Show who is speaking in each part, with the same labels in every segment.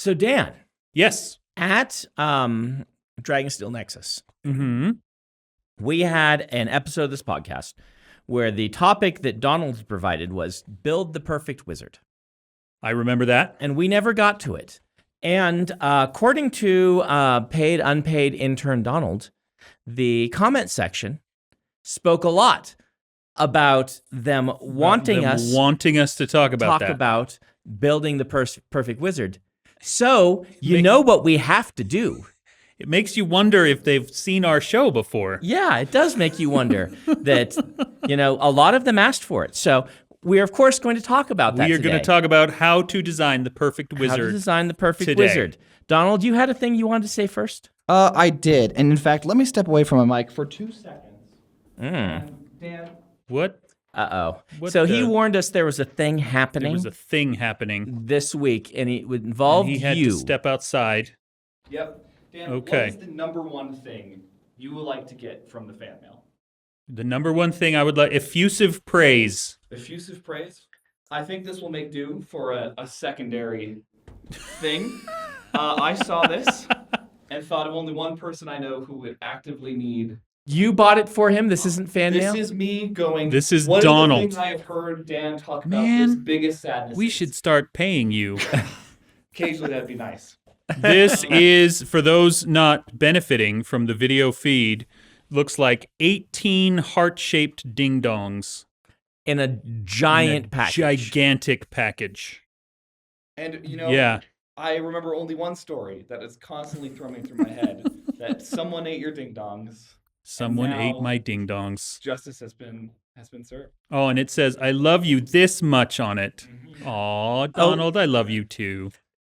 Speaker 1: So, Dan.
Speaker 2: Yes.
Speaker 1: At Dragonsteel Nexus,
Speaker 2: Mm-hmm.
Speaker 1: we had an episode of this podcast where the topic that Donald provided was build the perfect wizard.
Speaker 2: I remember that.
Speaker 1: And we never got to it. And according to paid, unpaid intern Donald, the comment section spoke a lot about them wanting us
Speaker 2: to talk about that.
Speaker 1: about building the perfect wizard. So you know what we have to do.
Speaker 2: It makes you wonder if they've seen our show before.
Speaker 1: Yeah, it does make you wonder that, a lot of them asked for it. So we're, of course, going to talk about that
Speaker 2: We are going to talk about how to design the perfect wizard.
Speaker 1: How to design the perfect
Speaker 2: today.
Speaker 1: wizard. Donald, you had a thing you wanted to say first?
Speaker 3: I did. And in fact, let me step away from my mic for 2 seconds. Dan.
Speaker 2: What?
Speaker 1: Uh-oh.
Speaker 2: What
Speaker 1: So he
Speaker 2: the-
Speaker 1: warned us there was a thing happening.
Speaker 2: There was a thing happening.
Speaker 1: This week, and it would involve
Speaker 2: He had
Speaker 1: you.
Speaker 2: to step outside.
Speaker 3: Yep. Dan,
Speaker 2: Okay.
Speaker 3: what is the number one thing you would like to get from the fan mail?
Speaker 2: The number one thing I would like, effusive praise.
Speaker 3: Effusive praise? I think this will make do for a secondary thing. I saw this and thought of only one person I know who would actively need.
Speaker 1: You bought it for him? This isn't fan mail?
Speaker 3: This is me going.
Speaker 2: This is
Speaker 3: what
Speaker 2: Donald.
Speaker 3: Are the things I have heard Dan talk about
Speaker 2: Man,
Speaker 3: his biggest sadness.
Speaker 2: We should start paying you.
Speaker 3: Occasionally, that'd be nice.
Speaker 2: This is, for those not benefiting from the video feed, looks like 18 heart-shaped ding-dongs.
Speaker 1: In a giant package.
Speaker 2: Gigantic package.
Speaker 3: And,
Speaker 2: Yeah.
Speaker 3: I remember only one story that is constantly thrumming through my head, that someone ate your ding-dongs.
Speaker 2: Someone
Speaker 3: now-
Speaker 2: ate my ding-dongs.
Speaker 3: Justice has been served.
Speaker 2: Oh, and it says, I love you this much on it. Aw, Donald, I love you too.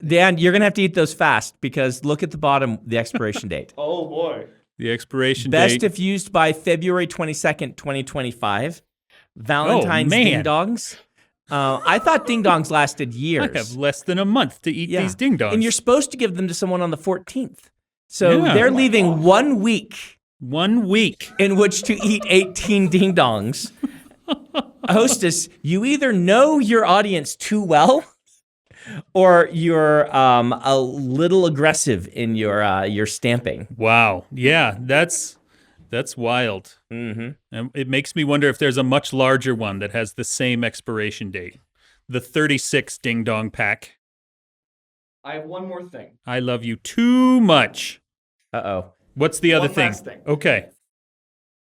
Speaker 1: Dan, you're going to have to eat those fast because look at the bottom, the expiration date.
Speaker 3: Oh, boy.
Speaker 2: The expiration
Speaker 1: Best
Speaker 2: date.
Speaker 1: if used by February 22nd, 2025. Valentine's
Speaker 2: man.
Speaker 1: ding-dongs. I thought ding-dongs lasted years.
Speaker 2: I have less than a month to eat these ding-dongs.
Speaker 1: And you're supposed to give them to someone on the 14th. So
Speaker 2: Yeah.
Speaker 1: they're leaving 1 week
Speaker 2: 1 week.
Speaker 1: in which to eat 18 ding-dongs. Hostess, you either know your audience too well or you're a little aggressive in your stamping.
Speaker 2: Wow. Yeah, that's wild.
Speaker 1: Mm-hmm.
Speaker 2: And it makes me wonder if there's a much larger one that has the same expiration date. The 36 Ding Dong pack.
Speaker 3: I have one more thing.
Speaker 2: I love you too much.
Speaker 1: Uh-oh.
Speaker 2: What's the other
Speaker 3: One
Speaker 2: thing?
Speaker 3: last thing.
Speaker 2: Okay.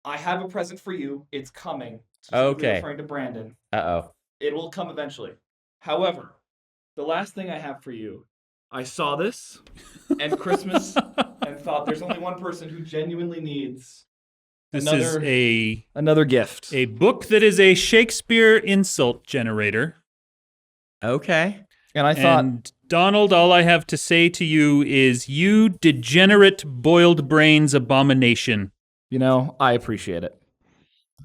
Speaker 3: I have a present for you. It's coming.
Speaker 1: Okay.
Speaker 3: Referring to Brandon.
Speaker 1: Uh-oh.
Speaker 3: It will come eventually. However, the last thing I have for you, I saw this and Christmas and thought there's only one person who genuinely needs
Speaker 2: This
Speaker 3: another
Speaker 2: is
Speaker 3: another gift.
Speaker 2: a book that is a Shakespeare insult generator.
Speaker 1: Okay.
Speaker 3: And I thought,
Speaker 2: And Donald, all I have to say to you is you degenerate boiled brains abomination.
Speaker 3: I appreciate it.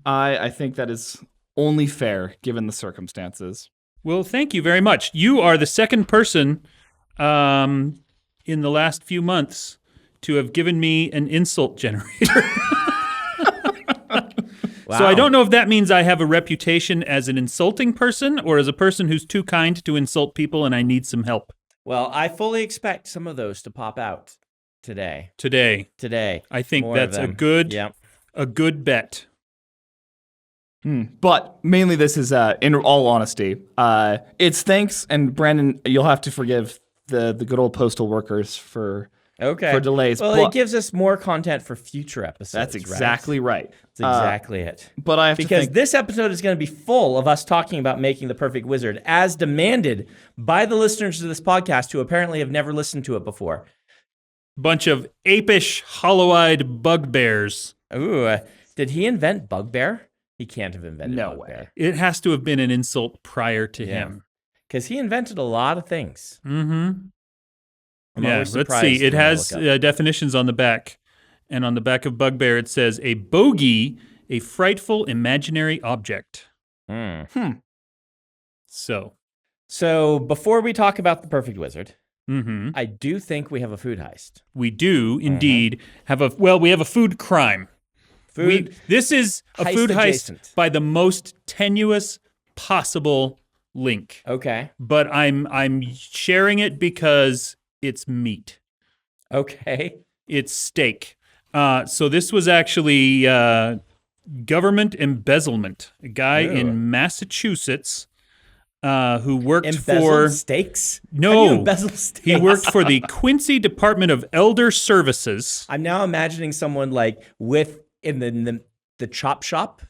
Speaker 3: I think that is only fair given the circumstances.
Speaker 2: Well, thank you very much. You are the second person in the last few months to have given me an insult generator.
Speaker 1: Wow.
Speaker 2: So I don't know if that means I have a reputation as an insulting person or as a person who's too kind to insult people and I need some help.
Speaker 1: Well, I fully expect some of those to pop out today.
Speaker 2: Today. I think
Speaker 1: More of
Speaker 2: that's a
Speaker 1: them.
Speaker 2: good
Speaker 1: Yep.
Speaker 2: bet.
Speaker 3: But mainly this is, in all honesty, it's thanks, and Brandon, you'll have to forgive the good old postal workers for delays.
Speaker 1: Well,
Speaker 3: but
Speaker 1: it gives us more content for future episodes.
Speaker 3: that's exactly right.
Speaker 1: That's exactly it.
Speaker 3: But I have to
Speaker 1: Because
Speaker 3: think,
Speaker 1: this episode is going to be full of us talking about making the perfect wizard, as demanded by the listeners to this podcast who apparently have never listened to it before.
Speaker 2: Bunch of apish, hollow-eyed bugbears.
Speaker 1: Ooh, did he invent bugbear? He can't have invented
Speaker 3: No
Speaker 1: bugbear.
Speaker 2: It has to have been an insult prior to him.
Speaker 1: Because he invented a lot of things.
Speaker 2: Mm-hmm.
Speaker 1: I'm
Speaker 2: Yeah,
Speaker 1: always
Speaker 2: let's
Speaker 1: surprised
Speaker 2: see. It
Speaker 1: when I
Speaker 2: has
Speaker 1: look up.
Speaker 2: definitions on the back. And on the back of bugbear, it says, a bogey, a frightful imaginary object. So,
Speaker 1: before we talk about the perfect wizard,
Speaker 2: mhm.
Speaker 1: I do think we have a food heist.
Speaker 2: We do indeed have we have a food crime.
Speaker 1: Food
Speaker 2: This is a
Speaker 1: heist
Speaker 2: food
Speaker 1: adjacent.
Speaker 2: heist by the most tenuous possible link.
Speaker 1: Okay.
Speaker 2: But I'm sharing it because it's meat.
Speaker 1: Okay.
Speaker 2: It's steak. So this was actually government embezzlement. A guy
Speaker 1: Ew.
Speaker 2: in Massachusetts who worked
Speaker 1: Embezzled
Speaker 2: for...
Speaker 1: steaks?
Speaker 2: No.
Speaker 1: How do you embezzle steaks?
Speaker 2: He worked for the Quincy Department of Elder Services.
Speaker 1: I'm now imagining someone like in the chop shop,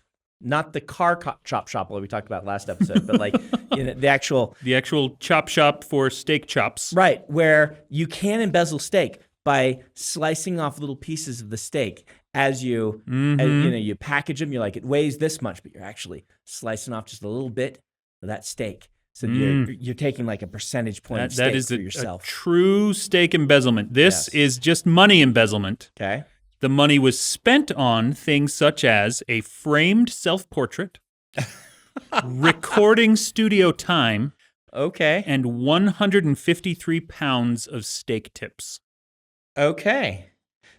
Speaker 1: not the car chop shop like we talked about last episode, but like the actual
Speaker 2: chop shop for steak chops.
Speaker 1: right, where you can embezzle steak by slicing off little pieces of the steak as you you package them. You're like, it weighs this much, but you're actually slicing off just a little bit of that steak. So you're taking like a percentage point of steak
Speaker 2: that is
Speaker 1: for
Speaker 2: a
Speaker 1: yourself.
Speaker 2: true steak embezzlement. This is just money embezzlement.
Speaker 1: Okay.
Speaker 2: The money was spent on things such as a framed self-portrait, recording studio time,
Speaker 1: Okay.
Speaker 2: and 153 pounds of steak tips.
Speaker 1: Okay.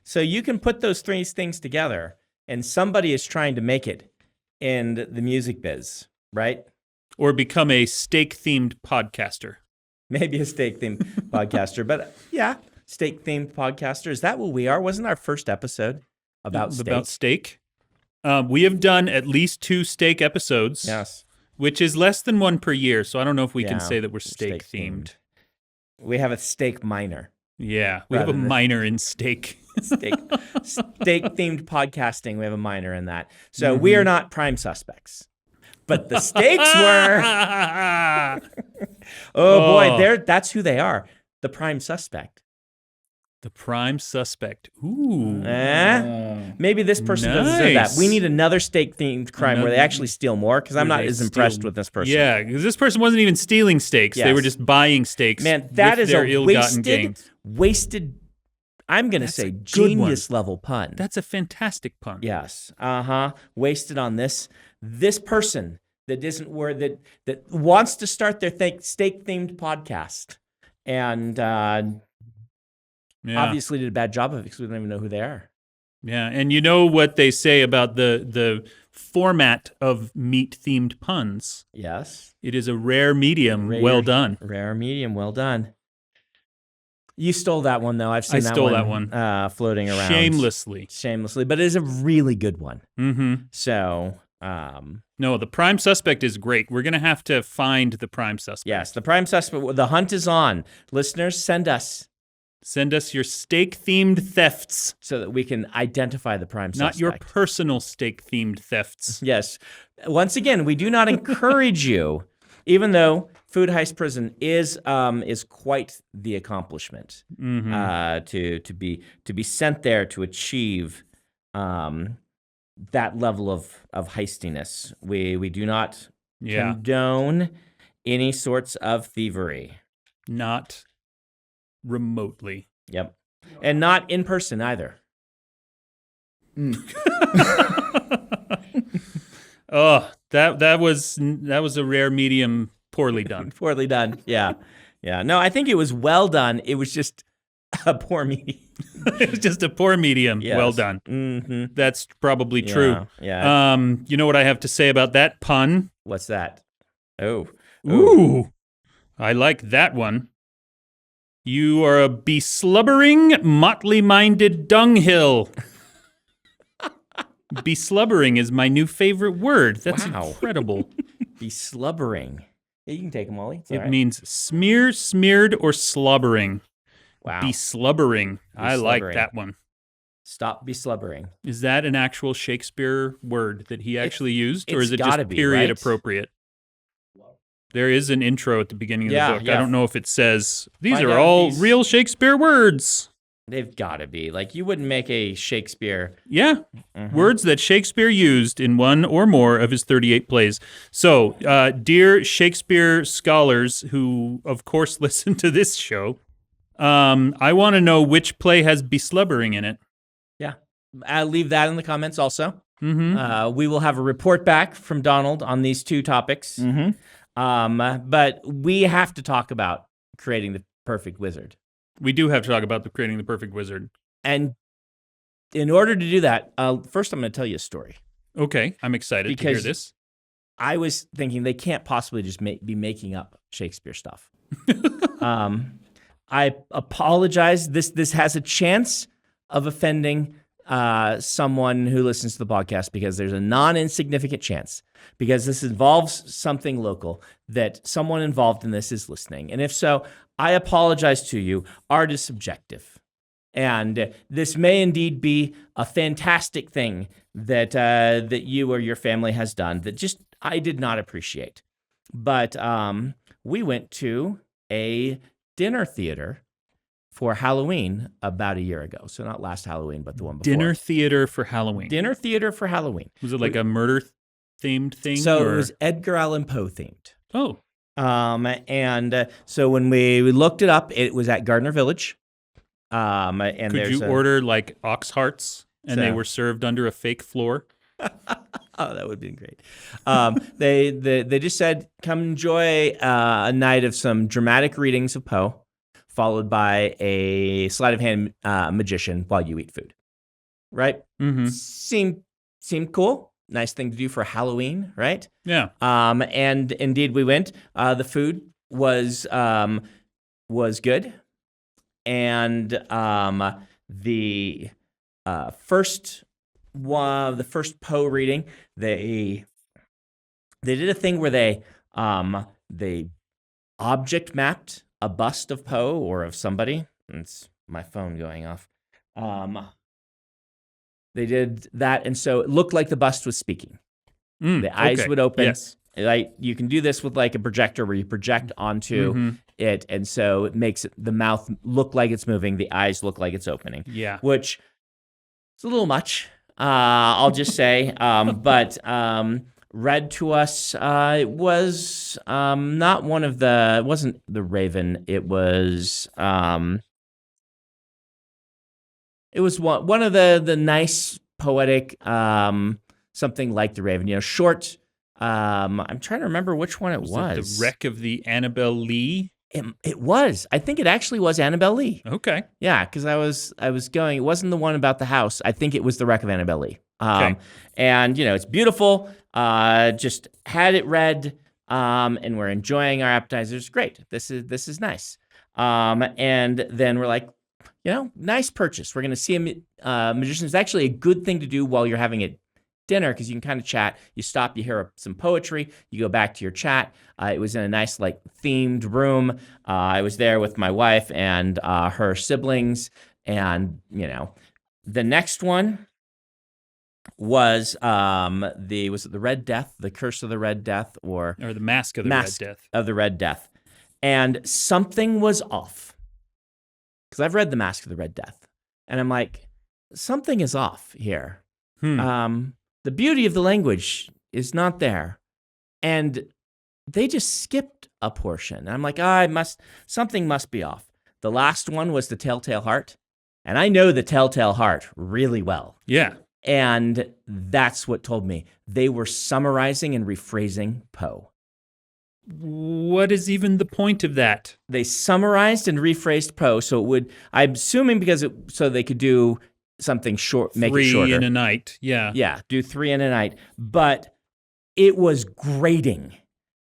Speaker 1: So you can put those three things together, and somebody is trying to make it in the music biz, right?
Speaker 2: Or become a steak-themed podcaster.
Speaker 1: Maybe a steak-themed podcaster, but yeah, steak-themed podcaster. Is that what we are? Wasn't our first episode about steak?
Speaker 2: About steak. We have done at least 2 steak episodes.
Speaker 1: Yes.
Speaker 2: Which is less than 1 per year, so I don't know if we can say that we're
Speaker 1: steak-themed.
Speaker 2: steak-themed.
Speaker 1: We have a steak minor.
Speaker 2: Yeah, we have a minor in steak.
Speaker 1: Steak-themed podcasting, we have a minor in that. So we are not prime suspects. But the steaks were. Boy, that's who they are. The prime suspect.
Speaker 2: The prime suspect. Ooh.
Speaker 1: Maybe this person doesn't say that. We need another steak-themed crime where they actually steal more, because I'm not as impressed with this person.
Speaker 2: Yeah, because this person wasn't even stealing steaks. Yes. They were just buying steaks.
Speaker 1: Man, that is
Speaker 2: their
Speaker 1: a
Speaker 2: ill-gotten gains.
Speaker 1: wasted, I'm going to say, genius level pun.
Speaker 2: That's a fantastic pun.
Speaker 1: Yes. Wasted on this person that isn't where that wants to start their steak-themed podcast. And obviously did a bad job of it because we don't even know who they are.
Speaker 2: Yeah, and you know what they say about the format of meat-themed puns.
Speaker 1: Yes.
Speaker 2: It is a rare medium, well done.
Speaker 1: Rare medium, well done. You stole that one, though. I've seen
Speaker 2: that one
Speaker 1: floating around.
Speaker 2: Shamelessly,
Speaker 1: but it is a really good one.
Speaker 2: Mm-hmm.
Speaker 1: So...
Speaker 2: no, the prime suspect is great. We're going to have to find the prime suspect.
Speaker 1: Yes, the prime suspect. The hunt is on. Listeners, send us
Speaker 2: your steak-themed thefts.
Speaker 1: So that we can identify the prime suspect.
Speaker 2: Not your personal steak-themed thefts.
Speaker 1: Yes. Once again, we do not encourage you, even though Food Heist Prison is quite the accomplishment to be sent there to achieve that level of heistiness. We do not condone any sorts of thievery.
Speaker 2: Not remotely.
Speaker 1: Yep. And not in person either.
Speaker 2: Oh, that was a rare medium, poorly done.
Speaker 1: Poorly done. Yeah. Yeah. No, I think it was well done. It was just a poor medium.
Speaker 2: It was just a poor medium.
Speaker 1: Yes.
Speaker 2: Well done.
Speaker 1: Mm-hmm.
Speaker 2: That's probably true.
Speaker 1: Yeah.
Speaker 2: You know what I have to say about that pun?
Speaker 1: What's that? Oh.
Speaker 2: Ooh. I like that one. You are a beslubbering, motley-minded dunghill. Beslubbering is my new favorite word. That's incredible.
Speaker 1: Beslubbering. Yeah, you can take them, Ollie.
Speaker 2: It means smear, smeared, or slobbering.
Speaker 1: Wow.
Speaker 2: Beslubbering. I like that one.
Speaker 1: Stop beslubbering.
Speaker 2: Is that an actual Shakespeare word that he actually used, or is it just period appropriate? There is an intro at the beginning of the book. Yeah. I don't know if it says, these are all real Shakespeare words.
Speaker 1: They've got to be. Like, you wouldn't make a Shakespeare.
Speaker 2: Yeah. Words that Shakespeare used in one or more of his 38 plays. So, dear Shakespeare scholars who, of course, listen to this show, I want to know which play has beslubbering in it.
Speaker 1: Yeah. I'll leave that in the comments also.
Speaker 2: Mm-hmm.
Speaker 1: We will have a report back from Donald on these two topics.
Speaker 2: Mm-hmm.
Speaker 1: But we have to talk about creating the perfect wizard.
Speaker 2: We do have to talk about creating the perfect wizard.
Speaker 1: And in order to do that, first I'm going to tell you a story.
Speaker 2: Okay, I'm excited to hear this.
Speaker 1: I was thinking they can't possibly just be making up Shakespeare stuff. I apologize. This has a chance of offending someone who listens to the podcast because there's a non-insignificant chance, because this involves something local, that someone involved in this is listening. And if so, I apologize to you. Art is subjective. And this may indeed be a fantastic thing that that you or your family has done that just I did not appreciate. But we went to a dinner theater for Halloween about a year ago. So not last Halloween, but the one before.
Speaker 2: Dinner theater for Halloween.
Speaker 1: Dinner theater for Halloween.
Speaker 2: Was it like a murder-themed thing?
Speaker 1: So
Speaker 2: or?
Speaker 1: it was Edgar Allan Poe themed.
Speaker 2: Oh.
Speaker 1: So when we looked it up, it was at Gardner Village. And
Speaker 2: Could you order like ox hearts and they were served under a fake floor?
Speaker 1: Oh, that would be great. They just said, come enjoy a night of some dramatic readings of Poe, followed by a sleight of hand magician while you eat food. Right?
Speaker 2: Mm-hmm.
Speaker 1: Seemed cool. Nice thing to do for Halloween, right?
Speaker 2: Yeah.
Speaker 1: And indeed we went. The food was good. And the first Poe reading, they did a thing where they object mapped a bust of Poe or of somebody. It's my phone going off. They did that, and so it looked like the bust was speaking. The eyes would open.
Speaker 2: Yes.
Speaker 1: Like you can do this with like a projector where you project onto it, and so it makes the mouth look like it's moving, the eyes look like it's opening.
Speaker 2: Yeah.
Speaker 1: Which is a little much, I'll just say. But read to us, it was not one of the, it wasn't the Raven, it was one of the nice poetic, something like the Raven, short. I'm trying to remember which one it was.
Speaker 2: The Wreck of the Annabelle Lee?
Speaker 1: It was. I think it actually was Annabelle Lee.
Speaker 2: Okay.
Speaker 1: Yeah, because I was going. It wasn't the one about the house. I think it was the Wreck of Annabelle Lee.
Speaker 2: Okay.
Speaker 1: And it's beautiful. Just had it read, and we're enjoying our appetizers. Great. This is nice. And then we're like, nice purchase. We're going to see a magician. It's actually a good thing to do while you're having it dinner, because you can kind of chat. You stop, you hear some poetry, you go back to your chat. It was in a nice themed room. I was there with my wife and her siblings, and the next one was the Red Death, the Curse of the Red Death, or
Speaker 2: the Mask of the Red Death.
Speaker 1: Of the Red Death. And something was off, because I've read the Mask of the Red Death, and I'm like, something is off here. The beauty of the language is not there. And they just skipped a portion. And I'm like, something must be off. The last one was the Telltale Heart. And I know the Telltale Heart really well.
Speaker 2: Yeah.
Speaker 1: And that's what told me. They were summarizing and rephrasing Poe.
Speaker 2: What is even the point of that?
Speaker 1: They summarized and rephrased Poe, so it would, I'm assuming so they could do something short, make it shorter.
Speaker 2: 3 in a night, yeah.
Speaker 1: Yeah, do 3 in a night. But it was grating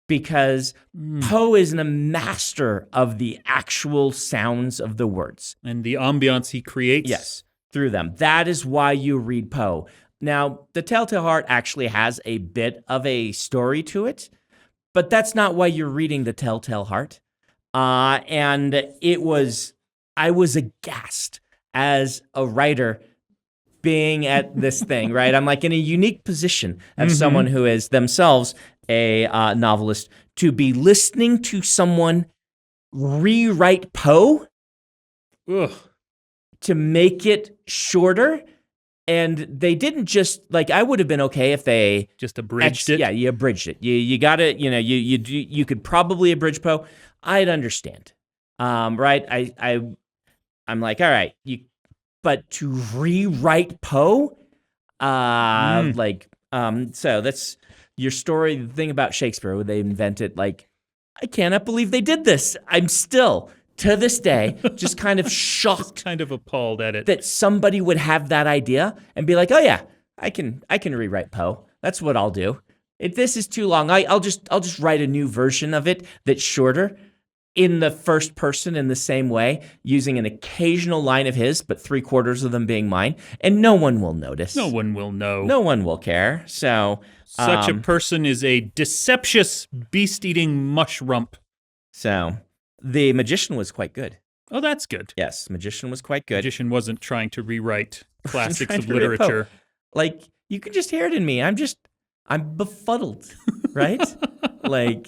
Speaker 1: because Poe is a master of the actual sounds of the words.
Speaker 2: And the ambiance he creates.
Speaker 1: Yes, through them. That is why you read Poe. Now, the Telltale Heart actually has a bit of a story to it, but that's not why you're reading the Telltale Heart. And I was aghast as a writer being at this thing, right? I'm like in a unique position as someone who is themselves a novelist to be listening to someone rewrite Poe to make it shorter. And they didn't just, I would have been okay if they
Speaker 2: just abridged it.
Speaker 1: Yeah, you abridged it. You got it. You could probably abridge Poe. I'd understand. Right? I'm like, all right, but to rewrite Poe, so that's your story. The thing about Shakespeare, where they invented, I cannot believe they did this. I'm still, to this day, just kind of shocked,
Speaker 2: just kind of appalled at it
Speaker 1: that somebody would have that idea and be like, oh yeah, I can rewrite Poe. That's what I'll do. If this is too long, I'll just write a new version of it that's shorter. in the first person in the same way, using an occasional line of his, but 3/4 of them being mine, and no one will notice.
Speaker 2: No one will know.
Speaker 1: No one will care. So
Speaker 2: Such a person is a deceptious, beast-eating mushrump.
Speaker 1: So the magician was quite good.
Speaker 2: Oh, that's good.
Speaker 1: Yes, magician was quite good.
Speaker 2: Magician wasn't trying to rewrite classics
Speaker 1: Trying
Speaker 2: of
Speaker 1: to rewrite
Speaker 2: literature.
Speaker 1: Like, you can just hear it in me. I'm befuddled, right? Like,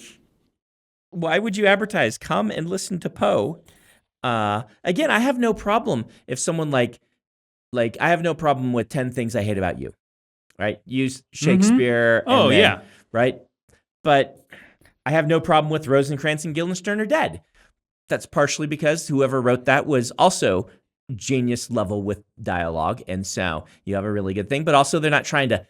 Speaker 1: why would you advertise? Come and listen to Poe. Again, I have no problem if someone like I have no problem with 10 things I hate about you, right? Use Shakespeare.
Speaker 2: Oh,
Speaker 1: and then,
Speaker 2: yeah.
Speaker 1: Right? But I have no problem with Rosencrantz and Guildenstern are dead. That's partially because whoever wrote that was also genius level with dialogue. And so you have a really good thing. But also they're not trying to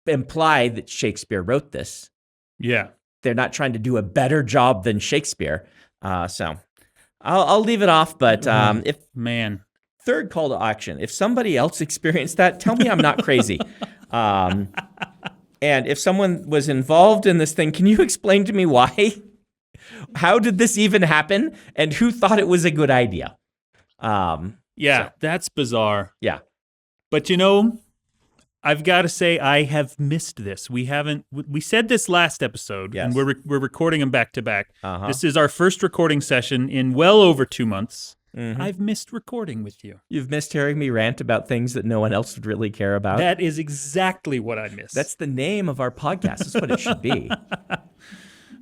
Speaker 1: imply that Shakespeare wrote this.
Speaker 2: Yeah.
Speaker 1: They're not trying to do a better job than Shakespeare. So I'll leave it off. But if third call to action, if somebody else experienced that, tell me I'm not crazy. And if someone was involved in this thing, can you explain to me why? How did this even happen? And who thought it was a good idea?
Speaker 2: That's bizarre.
Speaker 1: Yeah.
Speaker 2: But I've got to say I have missed this. We said this last episode,
Speaker 1: Yes.
Speaker 2: and we're recording them back to back.
Speaker 1: Uh-huh.
Speaker 2: This is our first recording session in well over 2 months.
Speaker 1: Mm-hmm.
Speaker 2: I've missed recording with you.
Speaker 1: You've missed hearing me rant about things that no one else would really care about.
Speaker 2: That is exactly what I miss.
Speaker 1: That's the name of our podcast. That's what it should be.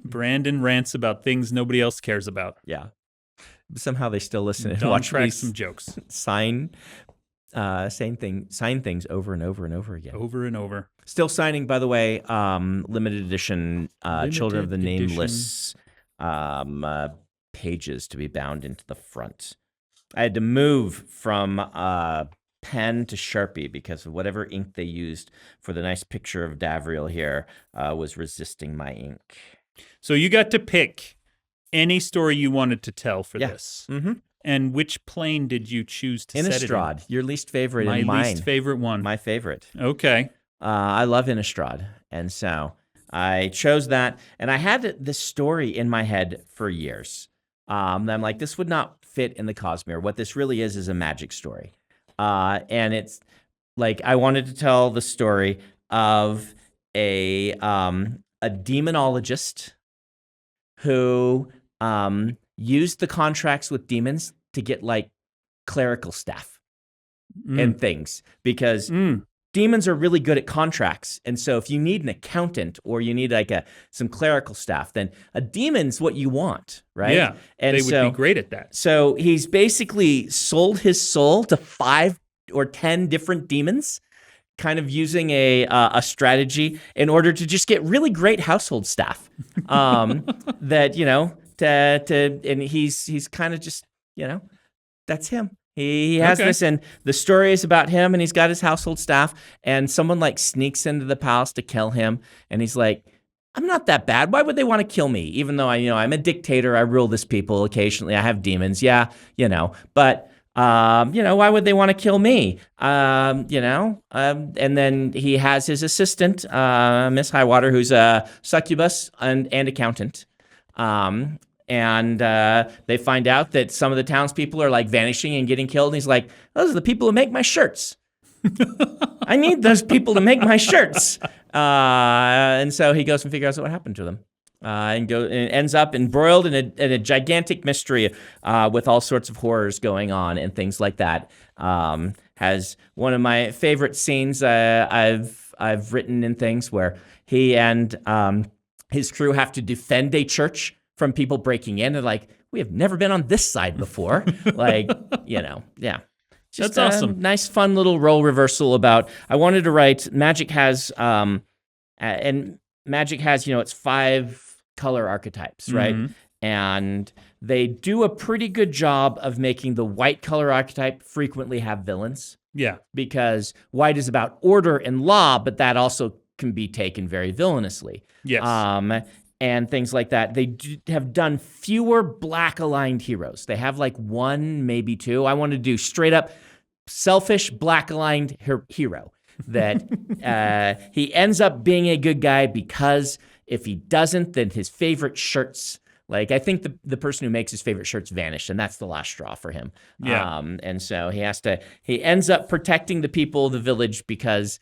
Speaker 2: Brandon rants about things nobody else cares about.
Speaker 1: Yeah. Somehow they still listen and
Speaker 2: Don't
Speaker 1: watch
Speaker 2: crack
Speaker 1: me
Speaker 2: some jokes.
Speaker 1: sign things over and over and over again.
Speaker 2: Over and over.
Speaker 1: Still signing, by the way, limited edition Children of the
Speaker 2: Limited
Speaker 1: Nameless pages to be bound into the front. I had to move from pen to Sharpie because of whatever ink they used for the nice picture of Davriel here was resisting my ink.
Speaker 2: So you got to pick any story you wanted to tell for this.
Speaker 1: Mm-hmm.
Speaker 2: And which plane did you choose to set it in?
Speaker 1: Innistrad, your least favorite
Speaker 2: My
Speaker 1: and mine.
Speaker 2: least favorite one.
Speaker 1: My favorite.
Speaker 2: Okay.
Speaker 1: I love Innistrad. And so I chose that. And I had this story in my head for years. And I'm like, this would not fit in the Cosmere. What this really is a magic story. And it's like, I wanted to tell the story of a demonologist who used the contracts with demons to get like clerical staff and things because demons are really good at contracts. And so if you need an accountant or you need like some clerical staff, then a demon's what you want, right?
Speaker 2: Yeah,
Speaker 1: and
Speaker 2: they would be great at that.
Speaker 1: So he's basically sold his soul to 5 or 10 different demons, kind of using a strategy in order to just get really great household staff. That and he's kind of just that's him. He has this, and the story is about him, and he's got his household staff, and someone like sneaks into the palace to kill him, and he's like, I'm not that bad. Why would they want to kill me? Even though I'm a dictator, I rule this people. Occasionally, I have demons. Yeah, but. Why would they want to kill me? And then he has his assistant, Miss Highwater, who's a succubus and accountant. And they find out that some of the townspeople are like vanishing and getting killed. And he's like, those are the people who make my shirts. I need those people to make my shirts. And so he goes and figures out what happened to them. And ends up embroiled in a gigantic mystery with all sorts of horrors going on and things like that. Has one of my favorite scenes I've written in things where he and his crew have to defend a church from people breaking in. And like, we have never been on this side before. Yeah. Just
Speaker 2: That's awesome.
Speaker 1: Nice, fun little role reversal about. I wanted to write. Magic has its 5 color archetypes, right?
Speaker 2: Mm-hmm.
Speaker 1: And they do a pretty good job of making the white color archetype frequently have villains.
Speaker 2: Yeah.
Speaker 1: Because white is about order and law, but that also can be taken very villainously.
Speaker 2: Yes.
Speaker 1: And things like that. They have done fewer black-aligned heroes. They have like 1, maybe 2. I want to do straight up selfish black-aligned hero that he ends up being a good guy because if he doesn't, then his favorite shirts Like, I think the person who makes his favorite shirts vanished, and that's the last straw for him.
Speaker 2: Yeah.
Speaker 1: And so he ends up protecting the people of the village because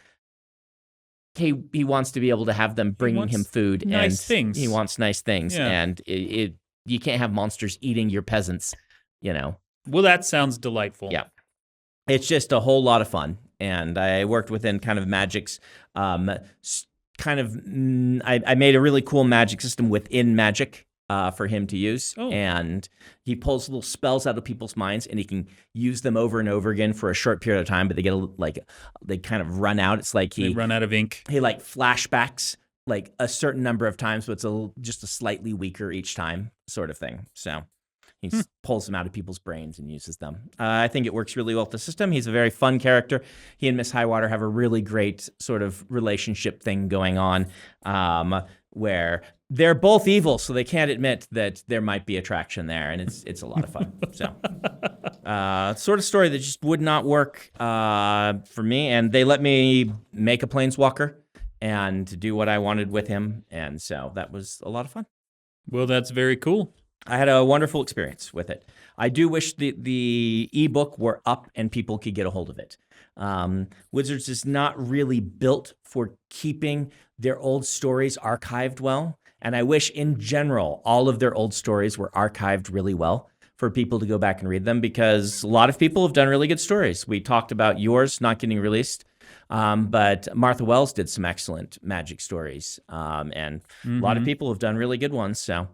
Speaker 1: he wants to be able to have them bringing him food.
Speaker 2: Nice things.
Speaker 1: He wants nice things.
Speaker 2: Yeah.
Speaker 1: And you can't have monsters eating your peasants,
Speaker 2: Well, that sounds delightful.
Speaker 1: Yeah. It's just a whole lot of fun. And I worked within kind of Magic's I made a really cool magic system within Magic for him to use.
Speaker 2: Oh.
Speaker 1: And he pulls little spells out of people's minds, and he can use them over and over again for a short period of time, but they kind of run out. It's like
Speaker 2: They run out of ink.
Speaker 1: he like flashbacks like a certain number of times, but it's just a slightly weaker each time sort of thing. So he pulls them out of people's brains and uses them. I think it works really well with the system. He's a very fun character. He and Miss Highwater have a really great sort of relationship thing going on, where they're both evil, so they can't admit that there might be attraction there, and it's a lot of fun. So, sort of story that just would not work for me, and they let me make a planeswalker and do what I wanted with him, and so that was a lot of fun.
Speaker 2: Well, that's very cool.
Speaker 1: I had a wonderful experience with it. I do wish the ebook were up and people could get a hold of it. Wizards is not really built for keeping their old stories archived well, and I wish in general all of their old stories were archived really well for people to go back and read them, because a lot of people have done really good stories. We talked about yours not getting released, but Martha Wells did some excellent Magic stories, and a lot of people have done really good ones, so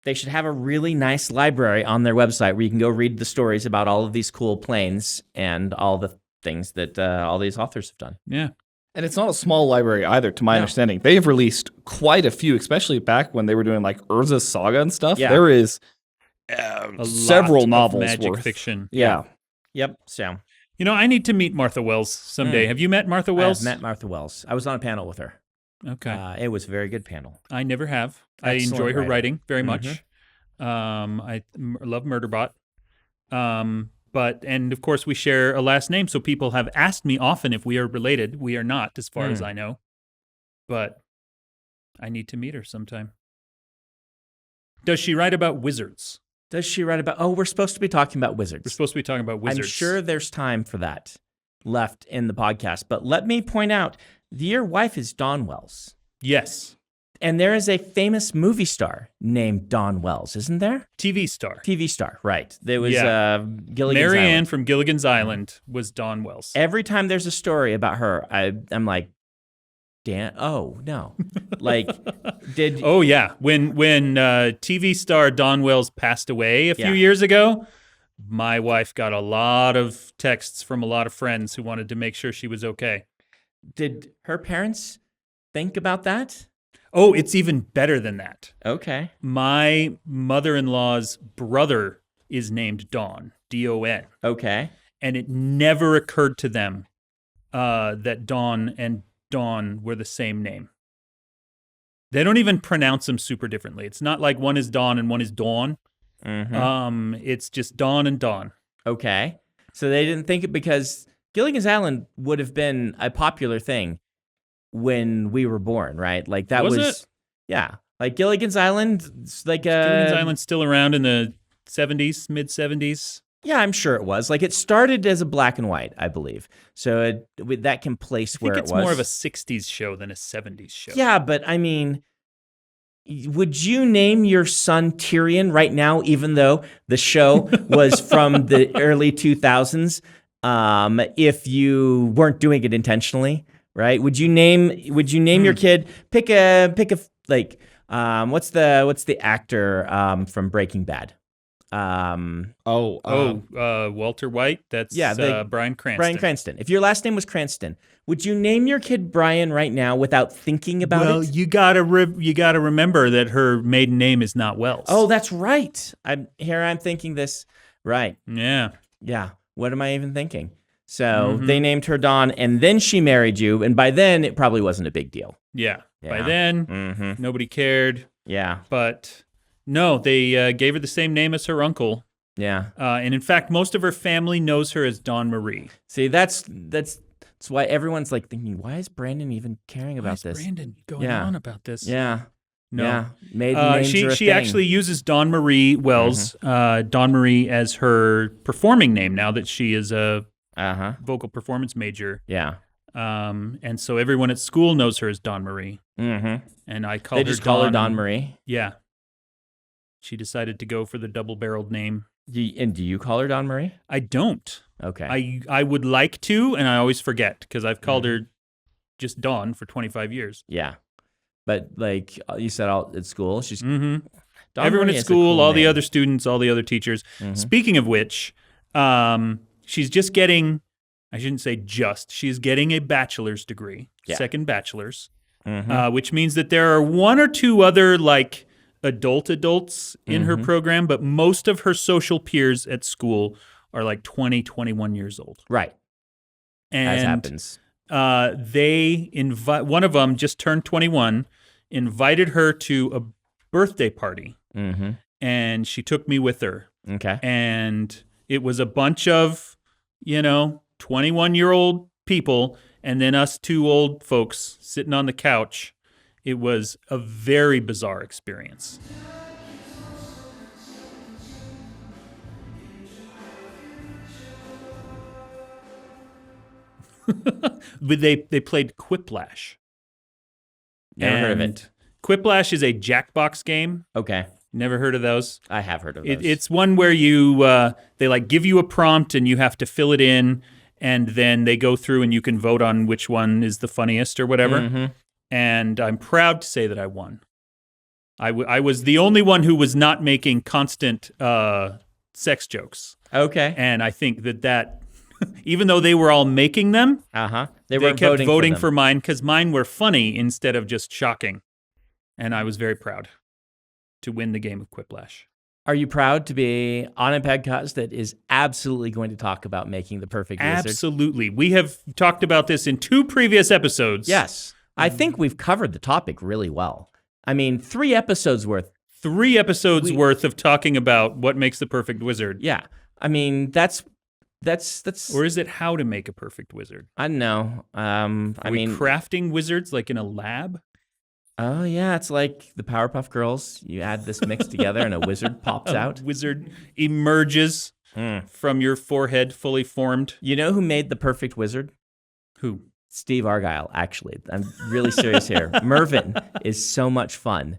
Speaker 1: they should have a really nice library on their website where you can go read the stories about all of these cool planes and all the things that all these authors have done.
Speaker 2: Yeah.
Speaker 4: And it's not a small library either, to my understanding. They've released quite a few, especially back when they were doing like Urza's Saga and stuff.
Speaker 1: Yeah.
Speaker 4: There is
Speaker 2: lot
Speaker 4: several
Speaker 2: of
Speaker 4: novels
Speaker 2: magic
Speaker 4: worth.
Speaker 2: fiction.
Speaker 4: Yeah.
Speaker 1: Yep. So
Speaker 2: I need to meet Martha Wells someday. Have you met Martha Wells?
Speaker 1: I have met Martha Wells. I was on a panel with her.
Speaker 2: Okay.
Speaker 1: It was a very good panel.
Speaker 2: I never have.
Speaker 1: Excellent
Speaker 2: I enjoy her
Speaker 1: writing.
Speaker 2: writing very much. I love Murderbot. And of course we share a last name, so people have asked me often if we are related. We are not, as far as I know. But I need to meet her sometime. Does she write about wizards?
Speaker 1: Does she write about... Oh, we're supposed to be talking about wizards.
Speaker 2: We're supposed to be talking about wizards.
Speaker 1: I'm sure there's time for that left in the podcast. But let me point out, your wife is Dawn Wells.
Speaker 2: Yes.
Speaker 1: And there is a famous movie star named Dawn Wells, isn't there?
Speaker 2: TV star.
Speaker 1: TV star, right. There was Gilligan's
Speaker 2: Mary Ann
Speaker 1: Island.
Speaker 2: from Gilligan's Island was Dawn Wells.
Speaker 1: Every time there's a story about her, I'm like, Dan, oh, no. Like, did...
Speaker 2: Oh, yeah. When TV star Dawn Wells passed away a few
Speaker 1: Yeah.
Speaker 2: years ago, my wife got a lot of texts from a lot of friends who wanted to make sure she was okay.
Speaker 1: Did her parents think about that?
Speaker 2: Oh, it's even better than that.
Speaker 1: Okay.
Speaker 2: My mother-in-law's brother is named Don, D-O-N.
Speaker 1: Okay.
Speaker 2: And it never occurred to them that Don and Dawn were the same name. They don't even pronounce them super differently. It's not like one is Dawn and one is Dawn.
Speaker 1: Mm-hmm.
Speaker 2: It's just Dawn and Dawn.
Speaker 1: Okay. So they didn't think it because Gilligan's Island would have been a popular thing when we were born, right? Like that
Speaker 2: Was
Speaker 1: was
Speaker 2: it?
Speaker 1: Yeah. Like Gilligan's Island, it's like
Speaker 2: Gilligan's Island's still around in the 70s, mid-70s.
Speaker 1: Yeah, I'm sure it was. Like it started as a black and white, I believe. So that can place
Speaker 2: I
Speaker 1: where
Speaker 2: think
Speaker 1: it
Speaker 2: it's
Speaker 1: was.
Speaker 2: more of a 60s show than a 70s show.
Speaker 1: Yeah, but I mean, would you name your son Tyrion right now, even though the show was from the early 2000s, if you weren't doing it intentionally, right? Would you name your kid, pick a like, what's the actor from Breaking Bad?
Speaker 2: Walter White. That's Bryan Cranston.
Speaker 1: Bryan Cranston. If your last name was Cranston, would you name your kid Brian right now without thinking about it?
Speaker 2: Well, you gotta remember that her maiden name is not Wells.
Speaker 1: Oh, that's right. I'm thinking this. Right.
Speaker 2: Yeah.
Speaker 1: Yeah. What am I even thinking? So they named her Dawn, and then she married you, and by then it probably wasn't a big deal.
Speaker 2: Yeah. By then, nobody cared.
Speaker 1: Yeah.
Speaker 2: But no, they gave her the same name as her uncle.
Speaker 1: Yeah.
Speaker 2: And in fact, most of her family knows her as Dawn Marie.
Speaker 1: See, that's why everyone's like thinking, why is Brandon even caring about
Speaker 2: Why is
Speaker 1: this?
Speaker 2: Brandon going on about this?
Speaker 1: Yeah.
Speaker 2: No.
Speaker 1: Yeah, maiden names are a
Speaker 2: She
Speaker 1: thing.
Speaker 2: actually uses Dawn Marie Wells, Dawn Marie as her performing name now that she is a vocal performance major.
Speaker 1: Yeah.
Speaker 2: And so everyone at school knows her as Dawn Marie.
Speaker 1: Mm-hmm.
Speaker 2: And I call
Speaker 1: They
Speaker 2: her
Speaker 1: just call her Dawn
Speaker 2: and-
Speaker 1: Marie.
Speaker 2: Yeah. She decided to go for the double-barreled name.
Speaker 1: And do you call her Dawn Marie?
Speaker 2: I don't.
Speaker 1: Okay.
Speaker 2: I would like to, and I always forget because I've called her just Dawn for 25 years.
Speaker 1: Yeah. But like you said, all at school, she's
Speaker 2: Mm-hmm.
Speaker 1: Dawn
Speaker 2: Everyone
Speaker 1: Marie
Speaker 2: at
Speaker 1: is a
Speaker 2: school,
Speaker 1: cool
Speaker 2: all the
Speaker 1: name.
Speaker 2: other students, all the other teachers.
Speaker 1: Mhm.
Speaker 2: Speaking of which, she's just getting, I shouldn't say just, she's getting a bachelor's degree,
Speaker 1: Yeah.
Speaker 2: second bachelor's,
Speaker 1: Mhm.
Speaker 2: which means that there are one or two other like adults in her program, but most of her social peers at school are like 20, 21 years old.
Speaker 1: Right.
Speaker 2: And
Speaker 1: As happens.
Speaker 2: they invite, one of them just turned 21, invited her to a birthday party.
Speaker 1: Mm-hmm.
Speaker 2: And she took me with her.
Speaker 1: Okay.
Speaker 2: And it was a bunch of, 21-year-old people and then us two old folks sitting on the couch. It was a very bizarre experience. They played Quiplash.
Speaker 1: Never heard of
Speaker 2: And
Speaker 1: it.
Speaker 2: Quiplash is a Jackbox game.
Speaker 1: Okay.
Speaker 2: Never heard of those?
Speaker 1: I have heard of those.
Speaker 2: It's one where you they like give you a prompt and you have to fill it in, and then they go through and you can vote on which one is the funniest or whatever.
Speaker 1: Mhm.
Speaker 2: And I'm proud to say that I won. I was the only one who was not making constant sex jokes,
Speaker 1: Okay.
Speaker 2: and I think that even though they were all making them,
Speaker 1: They
Speaker 2: they
Speaker 1: weren't
Speaker 2: kept voting
Speaker 1: them.
Speaker 2: for mine because mine were funny instead of just shocking, and I was very proud to win the game of Quiplash.
Speaker 1: Are you proud to be on a podcast that is absolutely going to talk about making the perfect wizard?
Speaker 2: Absolutely. We have talked about this in 2 previous episodes.
Speaker 1: Yes. I think we've covered the topic really well. I mean, 3 episodes worth.
Speaker 2: 3 episodes worth of talking about what makes the perfect wizard.
Speaker 1: Yeah. I mean, that's.
Speaker 2: Or is it how to make a perfect wizard?
Speaker 1: I don't know.
Speaker 2: Are we crafting wizards like in a lab?
Speaker 1: Oh yeah, it's like the Powerpuff Girls. You add this mix together, and a wizard pops out.
Speaker 2: Wizard emerges from your forehead, fully formed.
Speaker 1: You know who made the perfect wizard?
Speaker 2: Who?
Speaker 1: Steve Argyle, actually. I'm really serious here. Mervin is so much fun.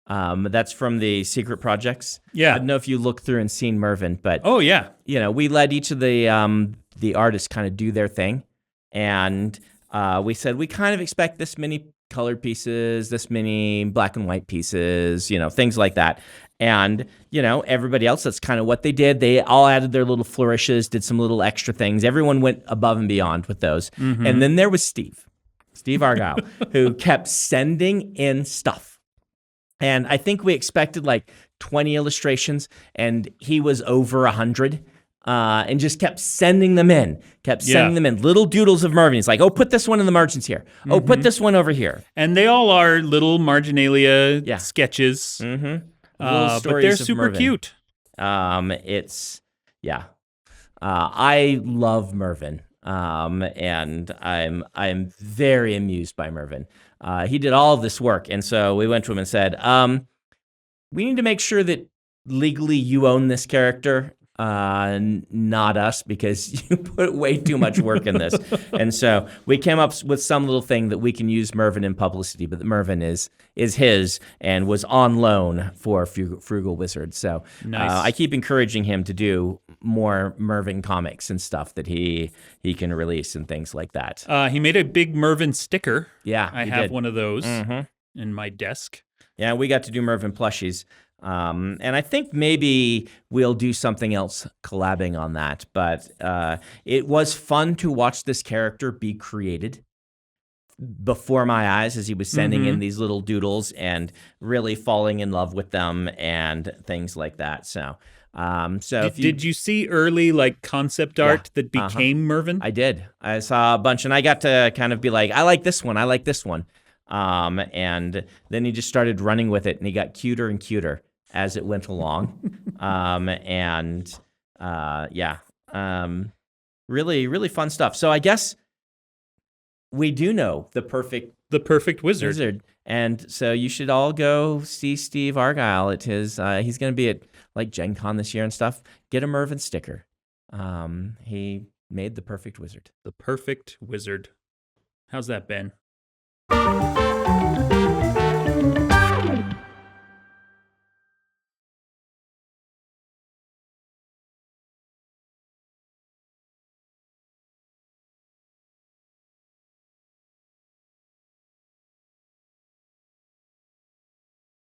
Speaker 1: That's from the Secret Projects.
Speaker 2: Yeah.
Speaker 1: I don't know if you looked through and seen Mervin, but
Speaker 2: Oh yeah.
Speaker 1: we let each of the artists kind of do their thing, and we said we kind of expect this many colored pieces, this many black and white pieces, things like that. And, everybody else, that's kind of what they did. They all added their little flourishes, did some little extra things. Everyone went above and beyond with those.
Speaker 2: Mm-hmm.
Speaker 1: And then there was Steve Argyle, who kept sending in stuff. And I think we expected like 20 illustrations, and he was over 100. And just kept sending them in, little doodles of Mervin. He's like, oh, put this one in the margins here. Oh, put this one over here.
Speaker 2: And they all are little marginalia sketches.
Speaker 1: Mm-hmm.
Speaker 2: But they're super cute.
Speaker 1: I love Mervin. And I'm very amused by Mervin. He did all of this work. And so we went to him and said, we need to make sure that legally you own this character. Not us, because you put way too much work in this. And so we came up with some little thing that we can use Mervin in publicity, but Mervin is his and was on loan for Frugal Wizard. So
Speaker 2: Nice.
Speaker 1: I keep encouraging him to do more Mervin comics and stuff that he can release and things like that.
Speaker 2: He made a big Mervin sticker.
Speaker 1: Yeah,
Speaker 2: I
Speaker 1: he
Speaker 2: have
Speaker 1: did.
Speaker 2: one of those
Speaker 1: Mhm.
Speaker 2: in my desk.
Speaker 1: Yeah, we got to do Mervin plushies. And I think maybe we'll do something else collabing on that. But it was fun to watch this character be created before my eyes as he was sending in these little doodles and really falling in love with them and things like that. So,
Speaker 2: Did you see early like concept art that became Mervin?
Speaker 1: I did. I saw a bunch, and I got to kind of be like, I like this one. I like this one. And then he just started running with it, and he got cuter and cuter as it went along. Really, really fun stuff. So I guess we do know the perfect
Speaker 2: The perfect wizard.
Speaker 1: And so you should all go see Steve Argyle at his. He's going to be at like Gen Con this year and stuff. Get a Mervin sticker. He made the perfect wizard.
Speaker 2: The perfect wizard. How's that, Ben?